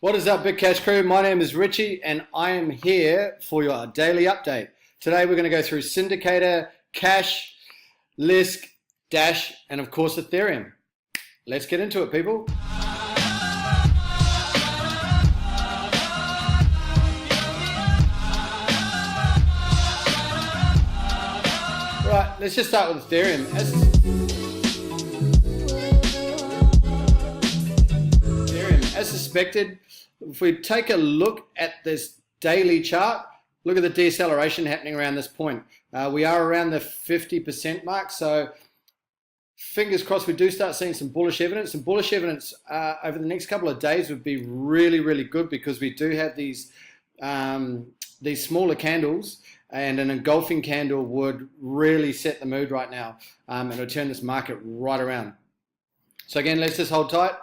What is up, Big Cash crew? My name is Richie and I am here for your daily update. Today we're going to go through Syndicator, Qash, Lisk, Dash, and of course Ethereum. Let's get into it, people. Right, let's just start with Ethereum. As suspected, if we take a look at this daily chart, look at the deceleration happening around this point. We are around the 50% mark, so fingers crossed we do start seeing some bullish evidence. And bullish evidence over the next couple of days would be really, really good because we do have these smaller candles, and an engulfing candle would really set the mood right now, and it would turn this market right around. So again, let's just hold tight,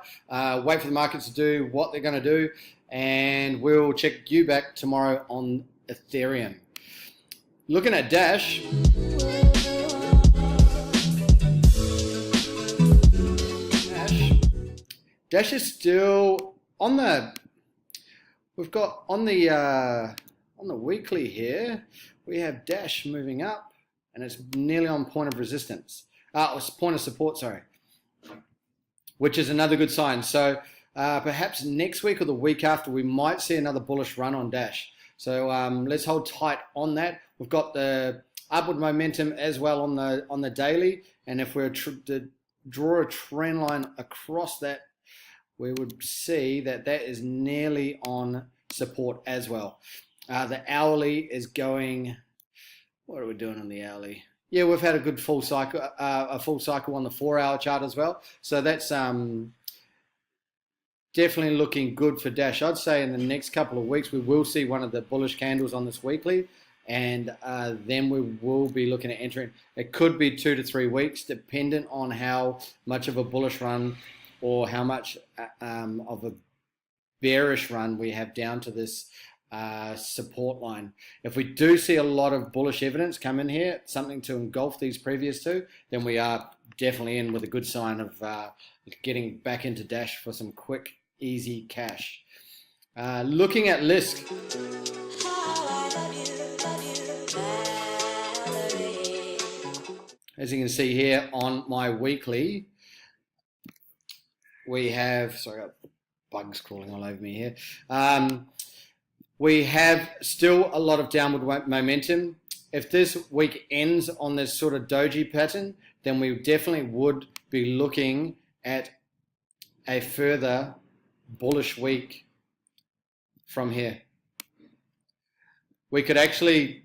wait for the markets to do what they're going to do, and we'll check you back tomorrow on Ethereum. Looking at Dash, Dash is still on the. We've got on the weekly here, we have Dash moving up, and it's nearly on point of resistance. Point of support, sorry. Which is another good sign. So perhaps next week or the week after, we might see another bullish run on Dash. So let's hold tight on that. We've got the upward momentum as well on the daily, and if we're to draw a trend line across that, we would see that that is nearly on support as well. The hourly is going. What are we doing on the hourly? Yeah, we've had a good full cycle, on the 4-hour chart as well. So that's definitely looking good for Dash. I'd say in the next couple of weeks, we will see one of the bullish candles on this weekly, and then we will be looking at entering. It could be 2 to 3 weeks, dependent on how much of a bullish run or how much of a bearish run we have down to this support line. If we do see a lot of bullish evidence come in here, something to engulf these previous two, then we are definitely in with a good sign of getting back into Dash for some quick, easy cash. Looking at Lisk. As you can see here on my weekly, we have, sorry, I've got bugs crawling all over me here. We have still a lot of downward momentum. If this week ends on this sort of doji pattern, then we definitely would be looking at a further bullish week from here. We could actually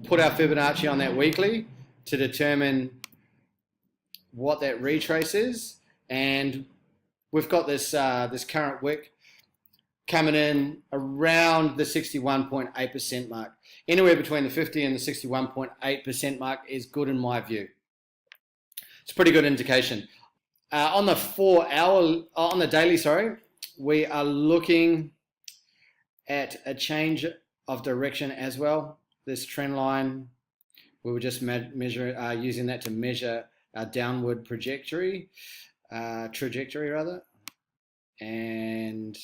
put our Fibonacci on that weekly to determine what that retrace is, and we've got this this current wick coming in around the 61.8% mark. Anywhere between the 50 and the 61.8% mark is good in my view. It's a pretty good indication. On the daily, sorry, we are looking at a change of direction as well. This trend line, we were just using that to measure our downward trajectory rather, and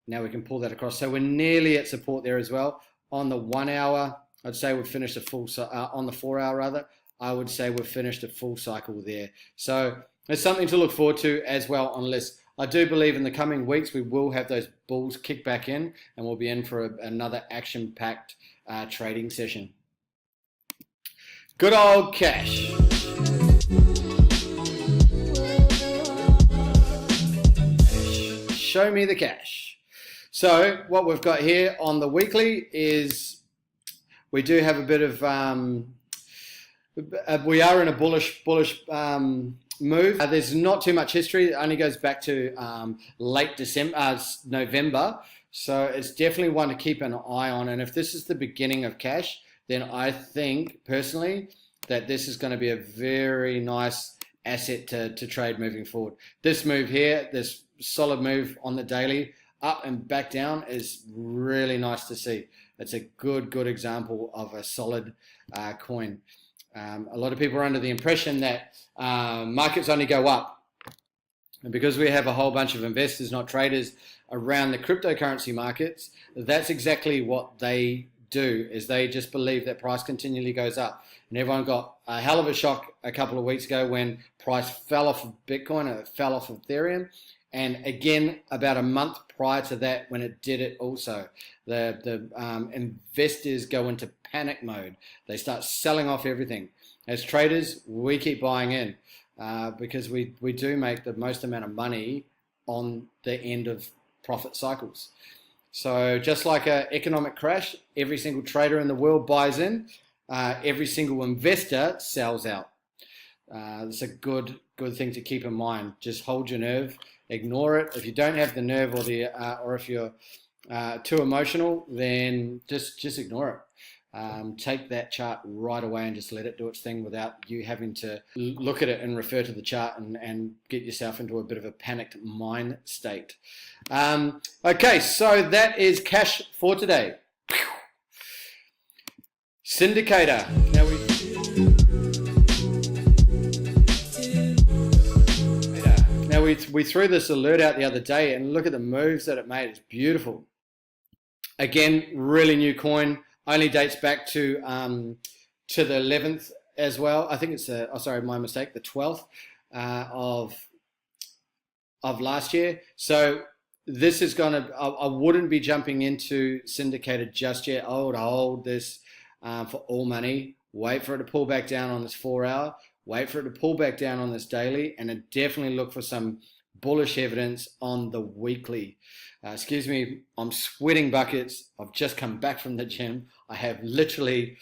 now we can pull that across. So we're nearly at support there as well. On the 1 hour, I'd say we've finished a full, on the 4 hour rather, I would say we've finished a full cycle there. So there's something to look forward to as well on Lisk. I do believe in the coming weeks we will have those bulls kick back in, and we'll be in for another action-packed trading session. Good old Qash. Show me the cash. So what we've got here on the weekly is we do have a bit of, we are in a bullish move. There's not too much history. It only goes back to late November. So it's definitely one to keep an eye on. And if this is the beginning of Qash, then I think personally that this is going to be a very nice asset to trade moving forward. This move here, this solid move on the daily, up and back down, is really nice to see. It's a good example of a solid coin. A lot of people are under the impression that markets only go up. And because we have a whole bunch of investors, not traders, around the cryptocurrency markets, that's exactly what they do, is they just believe that price continually goes up. And everyone got a hell of a shock a couple of weeks ago when price fell off of Bitcoin and it fell off of Ethereum. And again, about a month prior to that, when it did it also, the investors go into panic mode. They start selling off everything. As traders, we keep buying in because we do make the most amount of money on the end of profit cycles. So just like an economic crash, every single trader in the world buys in, every single investor sells out. It's a good thing to keep in mind. Just hold your nerve, ignore it. If you don't have the nerve or if you're too emotional, then just ignore it. Take that chart right away and just let it do its thing without you having to look at it and refer to the chart and get yourself into a bit of a panicked mind state. Okay, so that is Qash for today. Syndicator. Now we threw this alert out the other day, and look at the moves that it made. It's beautiful. Again, really new coin. Only dates back to the 11th as well. I think it's my mistake, the 12th of last year. So this is I wouldn't be jumping into syndicated just yet. I would hold this for all money. Wait for it to pull back down on this 4 hour. Wait for it to pull back down on this daily, and then definitely look for some bullish evidence on the weekly. Excuse me, I'm sweating buckets. I've just come back from the gym. I have literally,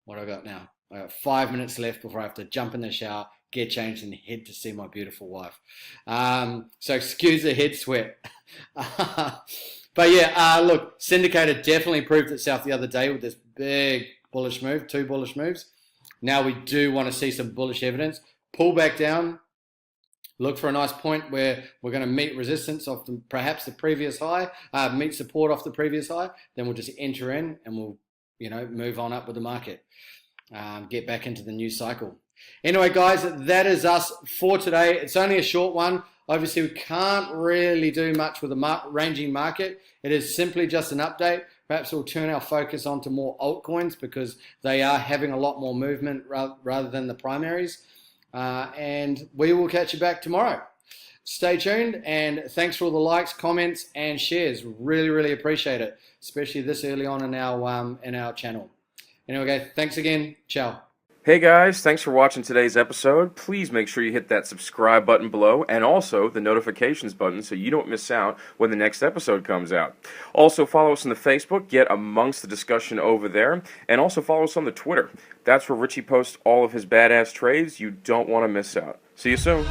what I got now? I got 5 minutes left before I have to jump in the shower, get changed, and head to see my beautiful wife. So excuse the head sweat. But yeah, look, syndicator definitely proved itself the other day with this big bullish move, 2 bullish moves. Now we do want to see some bullish evidence. Pull back down. Look for a nice point where we're going to meet resistance off perhaps the previous high, meet support off the previous high. Then we'll just enter in and we'll, move on up with the market, get back into the new cycle. Anyway, guys, that is us for today. It's only a short one. Obviously, we can't really do much with a ranging market. It is simply just an update. Perhaps we'll turn our focus onto more altcoins because they are having a lot more movement rather than the primaries. And we will catch you back tomorrow. Stay tuned, and thanks for all the likes, comments, and shares. Really, really appreciate it, especially this early on in our channel. Anyway, guys, thanks again. Ciao. Hey guys, thanks for watching today's episode. Please make sure you hit that subscribe button below and also the notifications button so you don't miss out when the next episode comes out. Also follow us on the Facebook, get amongst the discussion over there, and also follow us on the Twitter. That's where Richie posts all of his badass trades you don't want to miss out. See you soon.